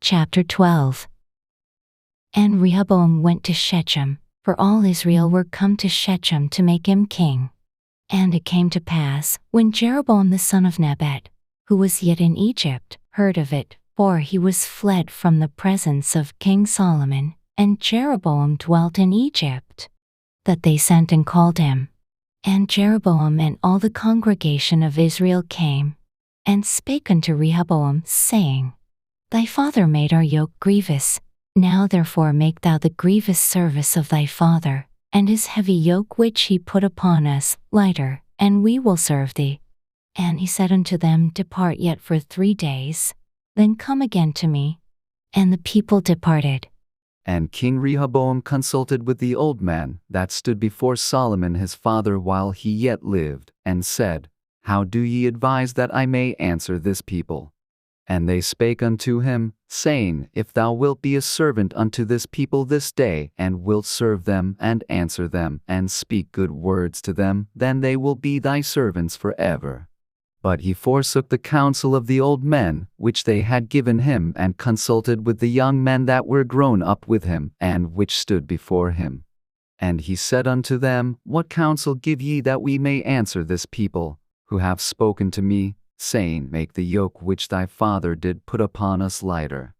Chapter 12. And Rehoboam went to Shechem, for all Israel were come to Shechem to make him king. And it came to pass, when Jeroboam the son of Nebat, who was yet in Egypt, heard of it, for he was fled from the presence of King Solomon, and Jeroboam dwelt in Egypt, that they sent and called him. And Jeroboam and all the congregation of Israel came, and spake unto Rehoboam, saying, Thy father made our yoke grievous. Now therefore make thou the grievous service of thy father, and his heavy yoke which he put upon us, lighter, and we will serve thee. And he said unto them, Depart yet for 3 days, then come again to me. And the people departed. And King Rehoboam consulted with the old man that stood before Solomon his father while he yet lived, and said, How do ye advise that I may answer this people? And they spake unto him, saying, If thou wilt be a servant unto this people this day, and wilt serve them, and answer them, and speak good words to them, then they will be thy servants forever. But he forsook the counsel of the old men, which they had given him, and consulted with the young men that were grown up with him, and which stood before him. And he said unto them, What counsel give ye that we may answer this people, who have spoken to me, saying, Make the yoke which thy father did put upon us lighter?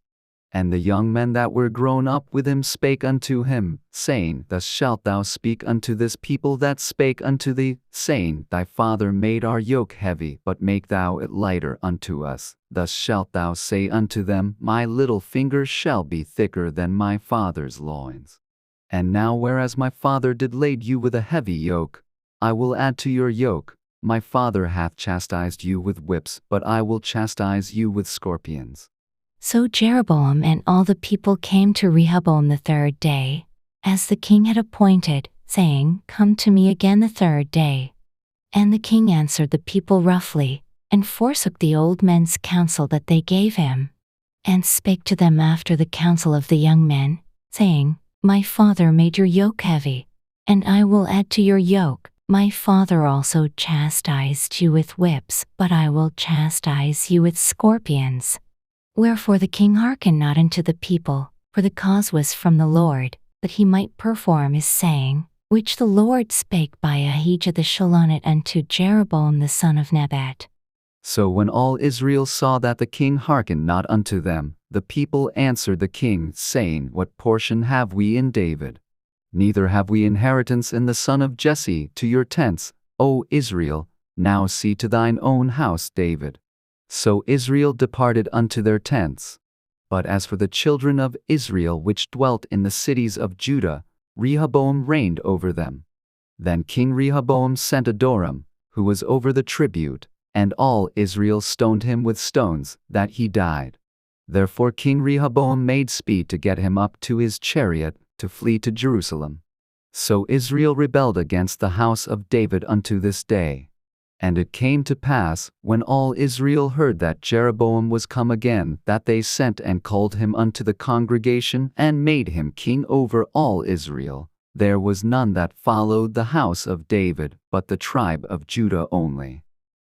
And the young men that were grown up with him spake unto him, saying, Thus shalt thou speak unto this people that spake unto thee, saying, Thy father made our yoke heavy, but make thou it lighter unto us. Thus shalt thou say unto them, My little finger shall be thicker than my father's loins. And now whereas my father did lade you with a heavy yoke, I will add to your yoke. My father hath chastised you with whips, but I will chastise you with scorpions. So Jeroboam and all the people came to Rehoboam the 3rd day, as the king had appointed, saying, Come to me again the 3rd day. And the king answered the people roughly, and forsook the old men's counsel that they gave him, and spake to them after the counsel of the young men, saying, My father made your yoke heavy, and I will add to your yoke. My father also chastised you with whips, but I will chastise you with scorpions. Wherefore the king hearkened not unto the people, for the cause was from the Lord, that he might perform his saying, which the Lord spake by Ahijah the Shilonite unto Jeroboam the son of Nebat. So when all Israel saw that the king hearkened not unto them, the people answered the king, saying, What portion have we in David? Neither have we inheritance in the son of Jesse. To your tents, O Israel, now see to thine own house, David. So Israel departed unto their tents. But as for the children of Israel which dwelt in the cities of Judah, Rehoboam reigned over them. Then King Rehoboam sent Adoram, who was over the tribute, and all Israel stoned him with stones, that he died. Therefore King Rehoboam made speed to get him up to his chariot, to flee to Jerusalem. So Israel rebelled against the house of David unto this day. And it came to pass, when all Israel heard that Jeroboam was come again, that they sent and called him unto the congregation, and made him king over all Israel. There was none that followed the house of David, but the tribe of Judah only.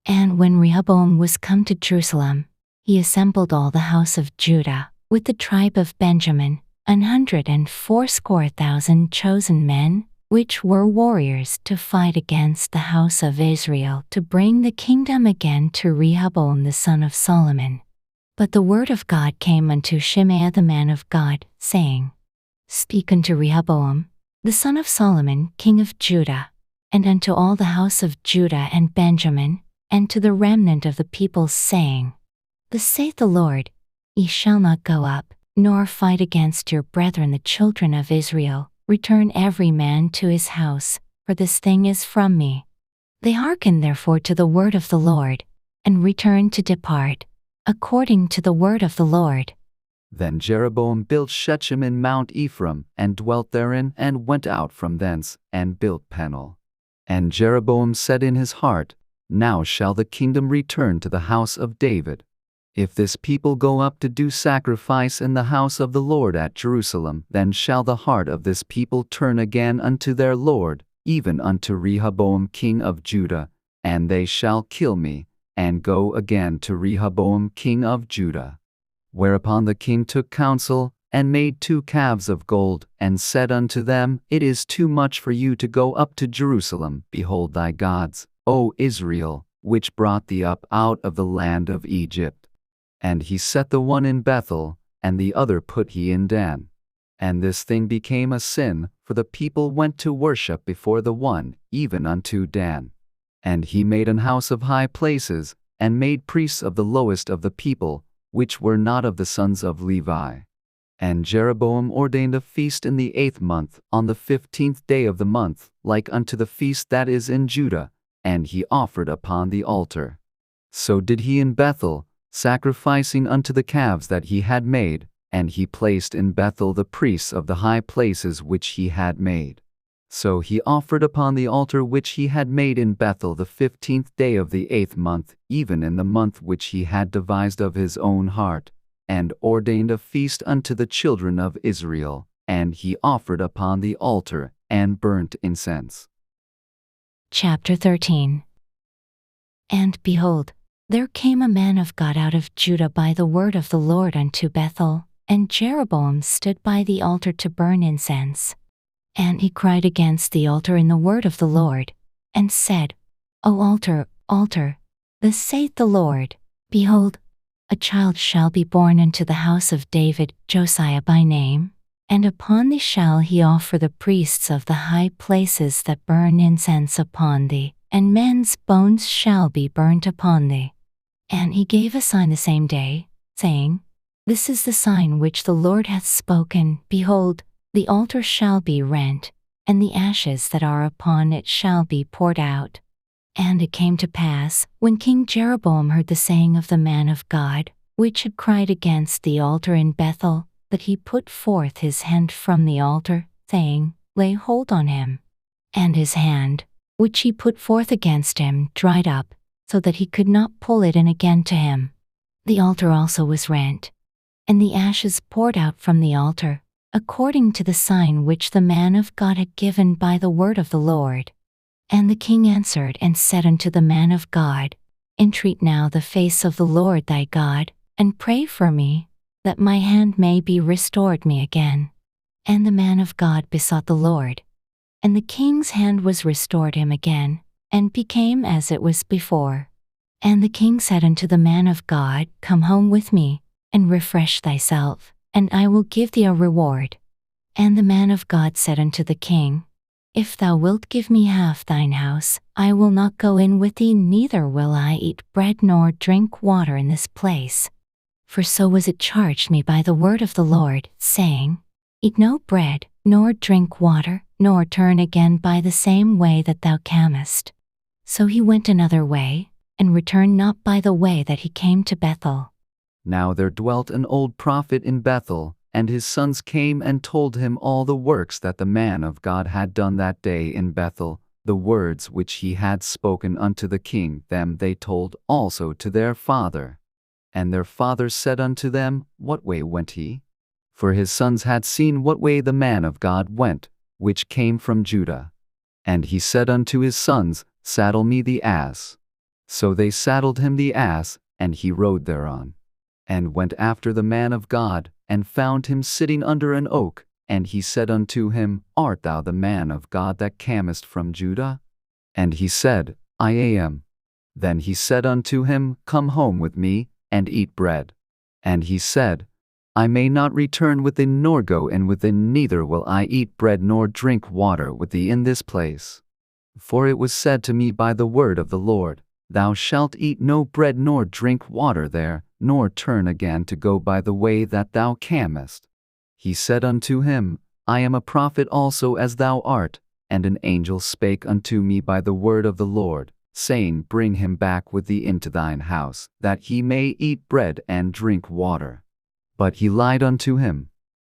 And when Rehoboam was come to Jerusalem, he assembled all the house of Judah, with the tribe of Benjamin, 180,000 chosen men, which were warriors to fight against the house of Israel to bring the kingdom again to Rehoboam the son of Solomon. But the word of God came unto Shimei the man of God, saying, Speak unto Rehoboam, the son of Solomon, king of Judah, and unto all the house of Judah and Benjamin, and to the remnant of the people, saying, Thus saith the Lord, Ye shall not go up, nor fight against your brethren the children of Israel. Return every man to his house, for this thing is from me. They hearkened therefore to the word of the Lord, and returned to depart, according to the word of the Lord. Then Jeroboam built Shechem in Mount Ephraim, and dwelt therein, and went out from thence, and built Peniel. And Jeroboam said in his heart, Now shall the kingdom return to the house of David. If this people go up to do sacrifice in the house of the Lord at Jerusalem, then shall the heart of this people turn again unto their Lord, even unto Rehoboam king of Judah, and they shall kill me, and go again to Rehoboam king of Judah. Whereupon the king took counsel, and made 2 calves of gold, and said unto them, It is too much for you to go up to Jerusalem. Behold thy gods, O Israel, which brought thee up out of the land of Egypt. And he set the one in Bethel, and the other put he in Dan. And this thing became a sin, for the people went to worship before the one, even unto Dan. And he made an house of high places, and made priests of the lowest of the people, which were not of the sons of Levi. And Jeroboam ordained a feast in the 8th month, on the 15th day of the month, like unto the feast that is in Judah, and he offered upon the altar. So did he in Bethel, sacrificing unto the calves that he had made, and he placed in Bethel the priests of the high places which he had made. So he offered upon the altar which he had made in Bethel the 15th day of the 8th month, even in the month which he had devised of his own heart, and ordained a feast unto the children of Israel, and he offered upon the altar, and burnt incense. Chapter 13. And behold, there came a man of God out of Judah by the word of the Lord unto Bethel, and Jeroboam stood by the altar to burn incense. And he cried against the altar in the word of the Lord, and said, O altar, altar, thus saith the Lord, Behold, a child shall be born unto the house of David, Josiah by name, and upon thee shall he offer the priests of the high places that burn incense upon thee, and men's bones shall be burnt upon thee. And he gave a sign the same day, saying, This is the sign which the Lord hath spoken, Behold, the altar shall be rent, and the ashes that are upon it shall be poured out. And it came to pass, when King Jeroboam heard the saying of the man of God, which had cried against the altar in Bethel, that he put forth his hand from the altar, saying, Lay hold on him. And his hand, which he put forth against him, dried up, so that he could not pull it in again to him. The altar also was rent, and the ashes poured out from the altar, according to the sign which the man of God had given by the word of the Lord. And the king answered and said unto the man of God, Entreat now the face of the Lord thy God, and pray for me, that my hand may be restored me again. And the man of God besought the Lord. And the king's hand was restored him again, and became as it was before. And the king said unto the man of God, Come home with me, and refresh thyself, and I will give thee a reward. And the man of God said unto the king, If thou wilt give me half thine house, I will not go in with thee, neither will I eat bread nor drink water in this place. For so was it charged me by the word of the Lord, saying, Eat no bread, nor drink water, nor turn again by the same way that thou camest. So he went another way, and returned not by the way that he came to Bethel. Now there dwelt an old prophet in Bethel, and his sons came and told him all the works that the man of God had done that day in Bethel, the words which he had spoken unto the king. Them they told also to their father. And their father said unto them, What way went he? For his sons had seen what way the man of God went, which came from Judah. And he said unto his sons, Saddle me the ass. So they saddled him the ass, and he rode thereon. And went after the man of God, and found him sitting under an oak. And he said unto him, Art thou the man of God that camest from Judah? And he said, I am. Then he said unto him, Come home with me, and eat bread. And he said, I may not return with thee nor go in with thee, neither will I eat bread nor drink water with thee in this place. For it was said to me by the word of the Lord, Thou shalt eat no bread nor drink water there, nor turn again to go by the way that thou camest. He said unto him, I am a prophet also as thou art, and an angel spake unto me by the word of the Lord, saying, Bring him back with thee into thine house, that he may eat bread and drink water. But he lied unto him.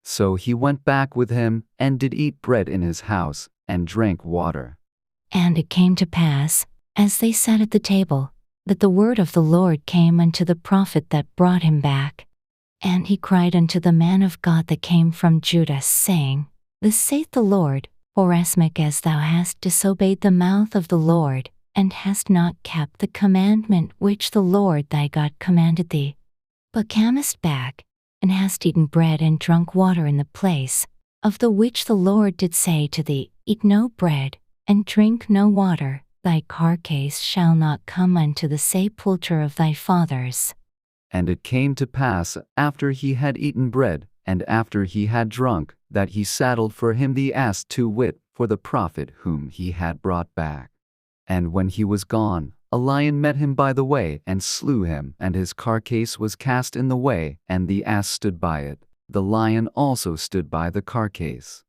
So he went back with him, and did eat bread in his house, and drank water. And it came to pass, as they sat at the table, that the word of the Lord came unto the prophet that brought him back. And he cried unto the man of God that came from Judah, saying, Thus saith the Lord, Forasmuch as thou hast disobeyed the mouth of the Lord, and hast not kept the commandment which the Lord thy God commanded thee. but camest back, and hast eaten bread and drunk water in the place, of the which the Lord did say to thee, Eat no bread, and drink no water, thy carcase shall not come unto the sepulchre of thy fathers. And it came to pass, after he had eaten bread, and after he had drunk, that he saddled for him the ass, to wit, for the prophet whom he had brought back. And when he was gone, a lion met him by the way, and slew him, and his carcase was cast in the way, and the ass stood by it. The lion also stood by the carcase.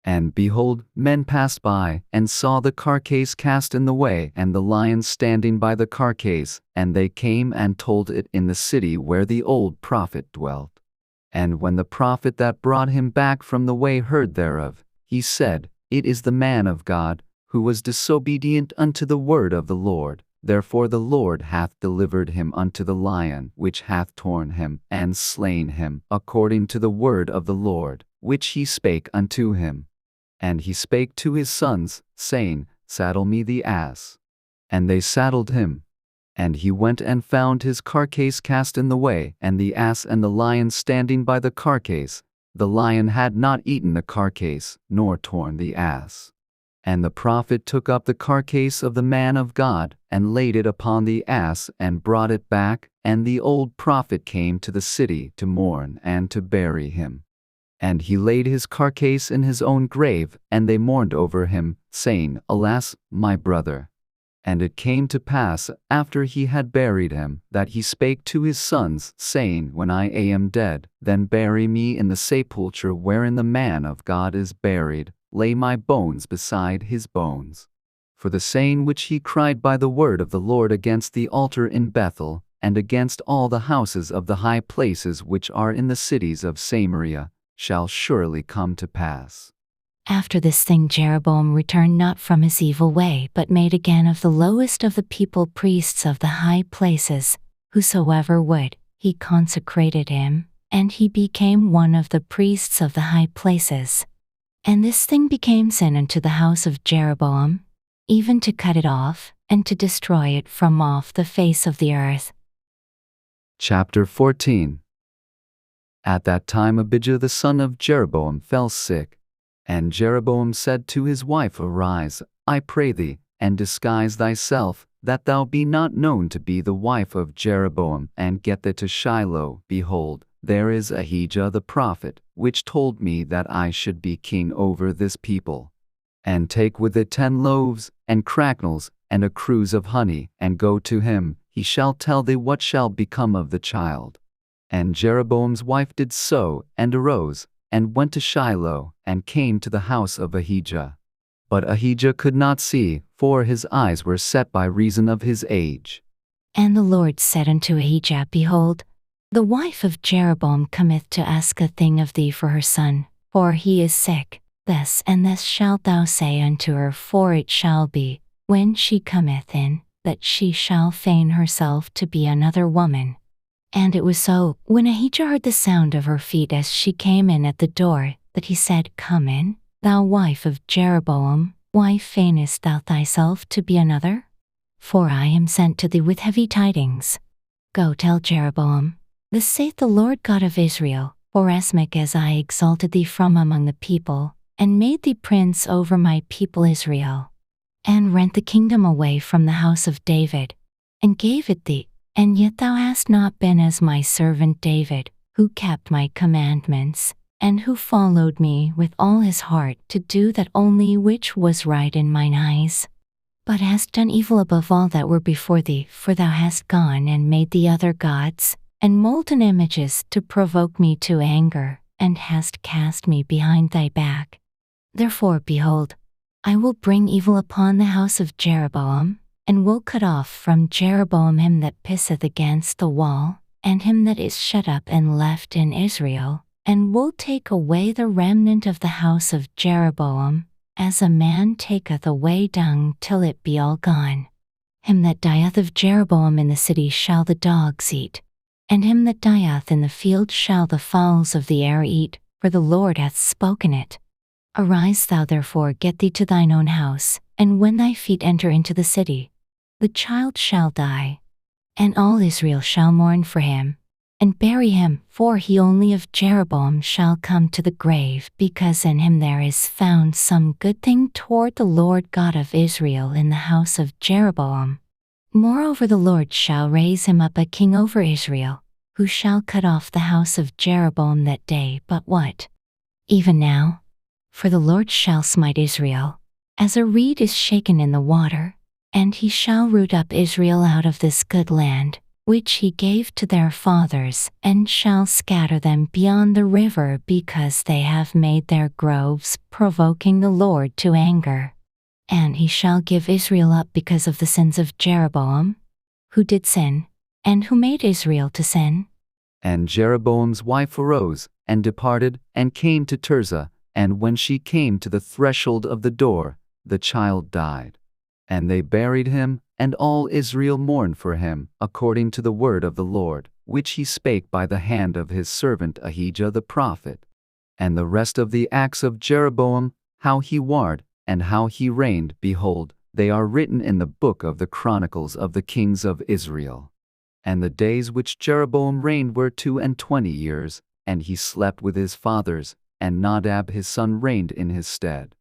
And behold, men passed by, and saw the carcase cast in the way, and the lion standing by the carcase, and they came and told it in the city where the old prophet dwelt. And when the prophet that brought him back from the way heard thereof, he said, It is the man of God, who was disobedient unto the word of the Lord. Therefore the Lord hath delivered him unto the lion, which hath torn him, and slain him, according to the word of the Lord, which he spake unto him. And he spake to his sons, saying, Saddle me the ass. And they saddled him. And he went and found his carcase cast in the way, and the ass and the lion standing by the carcase. The lion had not eaten the carcase, nor torn the ass. And the prophet took up the carcase of the man of God, and laid it upon the ass, and brought it back, and the old prophet came to the city to mourn and to bury him. And he laid his carcase in his own grave, and they mourned over him, saying, Alas, my brother. And it came to pass, after he had buried him, that he spake to his sons, saying, When I am dead, then bury me in the sepulchre wherein the man of God is buried, lay my bones beside his bones. For the saying which he cried by the word of the Lord against the altar in Bethel, and against all the houses of the high places which are in the cities of Samaria, shall surely come to pass. After this thing Jeroboam returned not from his evil way, but made again of the lowest of the people priests of the high places. Whosoever would, he consecrated him, and he became one of the priests of the high places. And this thing became sin unto the house of Jeroboam, even to cut it off, and to destroy it from off the face of the earth. Chapter 14. At that time Abijah the son of Jeroboam fell sick. And Jeroboam said to his wife, Arise, I pray thee, and disguise thyself, that thou be not known to be the wife of Jeroboam, and get thee to Shiloh. Behold, there is Ahijah the prophet, which told me that I should be king over this people. And take with it 10 loaves, and cracknels, and a cruse of honey, and go to him. He shall tell thee what shall become of the child. And Jeroboam's wife did so, and arose, and went to Shiloh, and came to the house of Ahijah. But Ahijah could not see, for his eyes were set by reason of his age. And the Lord said unto Ahijah, Behold, the wife of Jeroboam cometh to ask a thing of thee for her son, for he is sick. Thus and thus shalt thou say unto her, for it shall be, when she cometh in, that she shall feign herself to be another woman. And it was so, when Ahijah heard the sound of her feet as she came in at the door, that he said, Come in, thou wife of Jeroboam, why feignest thou thyself to be another? For I am sent to thee with heavy tidings. Go tell Jeroboam, Thus saith the Lord God of Israel, forasmuch as I exalted thee from among the people, and made thee prince over my people Israel, and rent the kingdom away from the house of David, and gave it thee, and yet thou hast not been as my servant David, who kept my commandments, and who followed me with all his heart to do that only which was right in mine eyes. But hast done evil above all that were before thee, for thou hast gone and made thee other gods, and molten images to provoke me to anger, and hast cast me behind thy back. Therefore, behold, I will bring evil upon the house of Jeroboam, and will cut off from Jeroboam him that pisseth against the wall, and him that is shut up and left in Israel, and will take away the remnant of the house of Jeroboam, as a man taketh away dung till it be all gone. Him that dieth of Jeroboam in the city shall the dogs eat, and him that dieth in the field shall the fowls of the air eat, for the Lord hath spoken it. Arise thou therefore, get thee to thine own house, and when thy feet enter into the city, the child shall die, and all Israel shall mourn for him. and bury him, for he only of Jeroboam shall come to the grave, because in him there is found some good thing toward the Lord God of Israel in the house of Jeroboam. Moreover, the Lord shall raise him up a king over Israel, who shall cut off the house of Jeroboam that day. But what? Even now? For the Lord shall smite Israel, as a reed is shaken in the water, and he shall root up Israel out of this good land, which he gave to their fathers, and shall scatter them beyond the river, because they have made their groves, provoking the Lord to anger. And he shall give Israel up because of the sins of Jeroboam, who did sin, and who made Israel to sin. And Jeroboam's wife arose, and departed, and came to Tirzah, and when she came to the threshold of the door, the child died. And they buried him, and all Israel mourned for him, according to the word of the Lord, which he spake by the hand of his servant Ahijah the prophet. And the rest of the acts of Jeroboam, how he warred, and how he reigned, behold, they are written in the book of the Chronicles of the kings of Israel. And the days which Jeroboam reigned were 22 years, and he slept with his fathers, and Nadab his son reigned in his stead.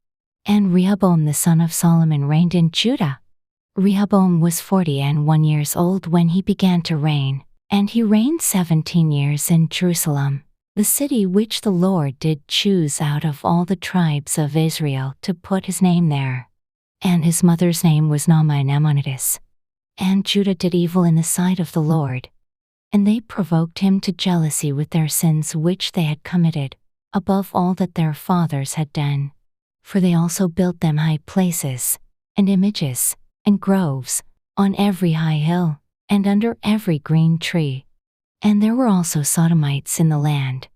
And Rehoboam the son of Solomon reigned in Judah. Rehoboam was 41 years old when he began to reign, and he reigned 17 years in Jerusalem, the city which the Lord did choose out of all the tribes of Israel to put his name there. And his mother's name was Naamah an Ammonitess. And Judah did evil in the sight of the Lord, and they provoked him to jealousy with their sins which they had committed, above all that their fathers had done. For they also built them high places, and images, and groves, on every high hill, and under every green tree. And there were also Sodomites in the land.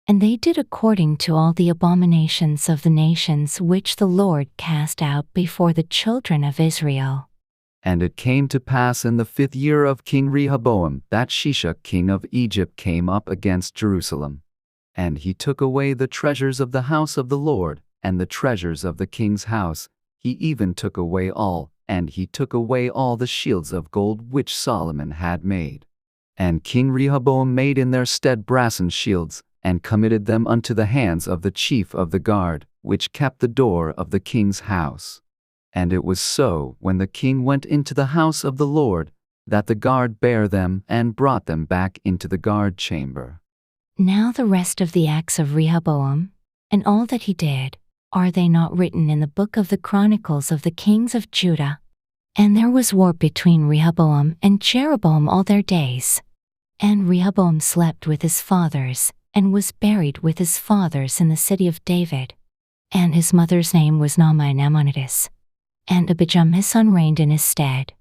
And they did according to all the abominations of the nations which the Lord cast out before the children of Israel. And it came to pass in the 5th year of King Rehoboam that Shishak king of Egypt came up against Jerusalem. And he took away the treasures of the house of the Lord, and the treasures of the king's house, he even took away all, and he took away all the shields of gold which Solomon had made. And King Rehoboam made in their stead brassen shields, and committed them unto the hands of the chief of the guard, which kept the door of the king's house. And it was so, when the king went into the house of the Lord, that the guard bare them and brought them back into the guard chamber. Now the rest of the acts of Rehoboam, and all that he did, are they not written in the book of the Chronicles of the kings of Judah? And there was war between Rehoboam and Jeroboam all their days. And Rehoboam slept with his fathers, and was buried with his fathers in the city of David. And his mother's name was Naamah an Ammonitess. And Abijam his son reigned in his stead.